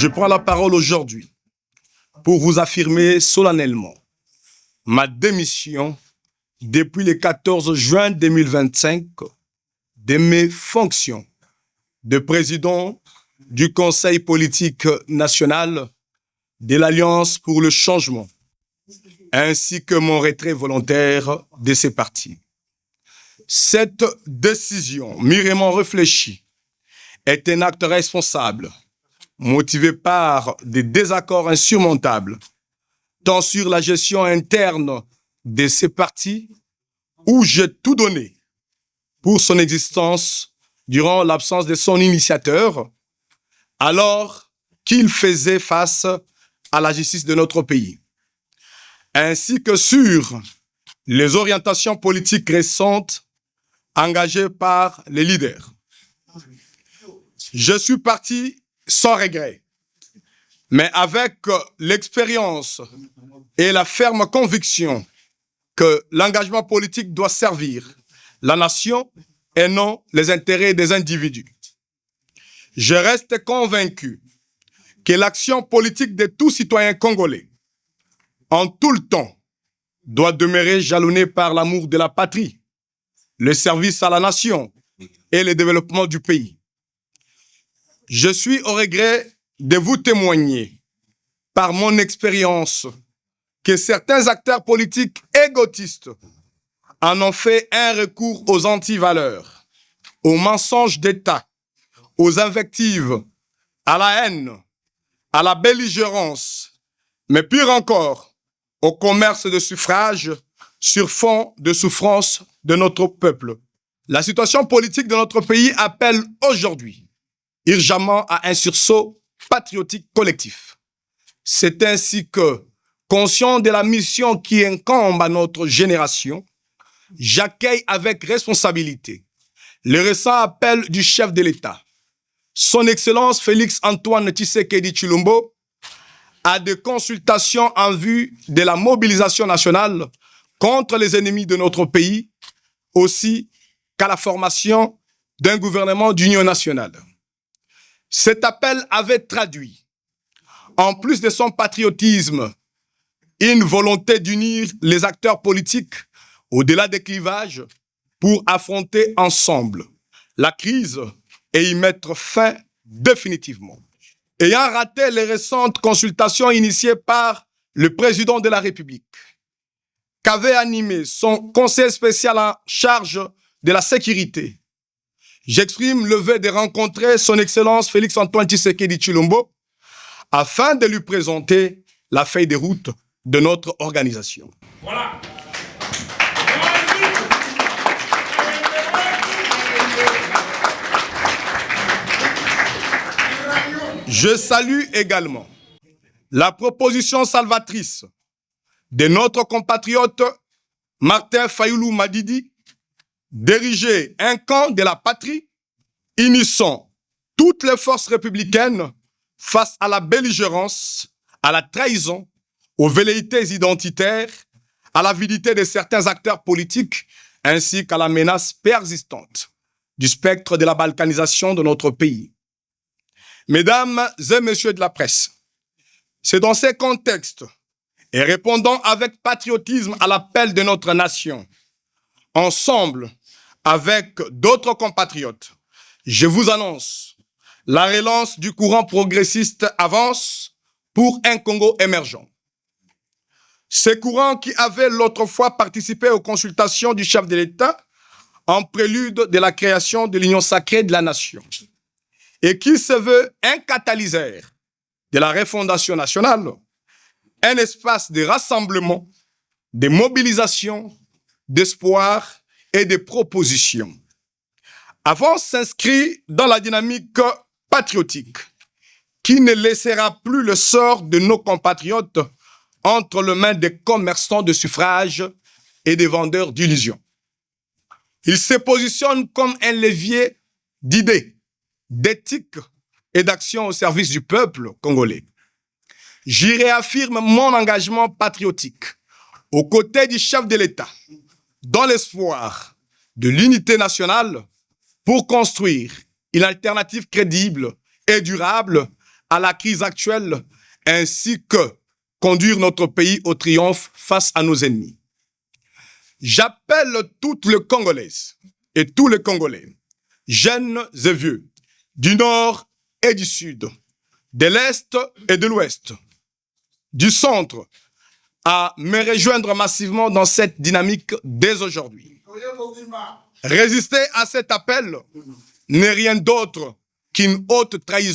Je prends la parole aujourd'hui pour vous affirmer solennellement ma démission depuis le 14 juin 2025 de mes fonctions de président du Conseil politique national de l'Alliance pour le changement, ainsi que mon retrait volontaire de ces partis. Cette décision mûrement réfléchie est un acte responsable, motivé par des désaccords insurmontables, tant sur la gestion interne de ces partis, où j'ai tout donné pour son existence durant l'absence de son initiateur, alors qu'il faisait face à la justice de notre pays, ainsi que sur les orientations politiques récentes engagées par les leaders. Je suis parti sans regret, mais avec l'expérience et la ferme conviction que l'engagement politique doit servir la nation et non les intérêts des individus. Je reste convaincu que l'action politique de tout citoyen congolais, en tout le temps, doit demeurer jalonnée par l'amour de la patrie, le service à la nation et le développement du pays. Je suis au regret de vous témoigner, par mon expérience, que certains acteurs politiques égotistes en ont fait un recours aux antivaleurs, aux mensonges d'État, aux invectives, à la haine, à la belligérance, mais pire encore, au commerce de suffrage sur fond de souffrance de notre peuple. La situation politique de notre pays appelle aujourd'hui urgemment à un sursaut patriotique collectif. C'est ainsi que, conscient de la mission qui incombe à notre génération, j'accueille avec responsabilité le récent appel du chef de l'État, Son Excellence Félix-Antoine Tshisekedi Tshilombo, à des consultations en vue de la mobilisation nationale contre les ennemis de notre pays, aussi qu'à la formation d'un gouvernement d'union nationale. Cet appel avait traduit, en plus de son patriotisme, une volonté d'unir les acteurs politiques au-delà des clivages pour affronter ensemble la crise et y mettre fin définitivement. Ayant raté les récentes consultations initiées par le président de la République, qu'avait animé son conseil spécial en charge de la sécurité, j'exprime le vœu de rencontrer son Excellence Félix-Antoine Tshisekedi Tshilombo afin de lui présenter la feuille de route de notre organisation. Voilà. Je salue également la proposition salvatrice de notre compatriote Martin Fayoulou Madidi d'ériger un camp de la patrie unissant toutes les forces républicaines face à la belligérance, à la trahison, aux velléités identitaires, à l'avidité de certains acteurs politiques, ainsi qu'à la menace persistante du spectre de la balkanisation de notre pays. Mesdames et messieurs de la presse, c'est dans ces contextes et répondant avec patriotisme à l'appel de notre nation, ensemble avec d'autres compatriotes, je vous annonce la relance du courant progressiste avance pour un Congo émergent. Ce courant qui avait l'autre fois participé aux consultations du chef de l'État en prélude de la création de l'Union sacrée de la nation et qui se veut un catalyseur de la refondation nationale, un espace de rassemblement, de mobilisation, d'espoir et de propositions. Avance s'inscrit dans la dynamique patriotique qui ne laissera plus le sort de nos compatriotes entre les mains des commerçants de suffrage et des vendeurs d'illusions. Il se positionne comme un levier d'idées, d'éthique et d'action au service du peuple congolais. J'y réaffirme mon engagement patriotique aux côtés du chef de l'État, dans l'espoir de l'unité nationale pour construire une alternative crédible et durable à la crise actuelle, ainsi que conduire notre pays au triomphe face à nos ennemis. J'appelle toutes les Congolaises et tous les Congolais, jeunes et vieux, du nord et du sud, de l'est et de l'ouest, du centre, à me rejoindre massivement dans cette dynamique dès aujourd'hui. Résister à cet appel n'est rien d'autre qu'une haute trahison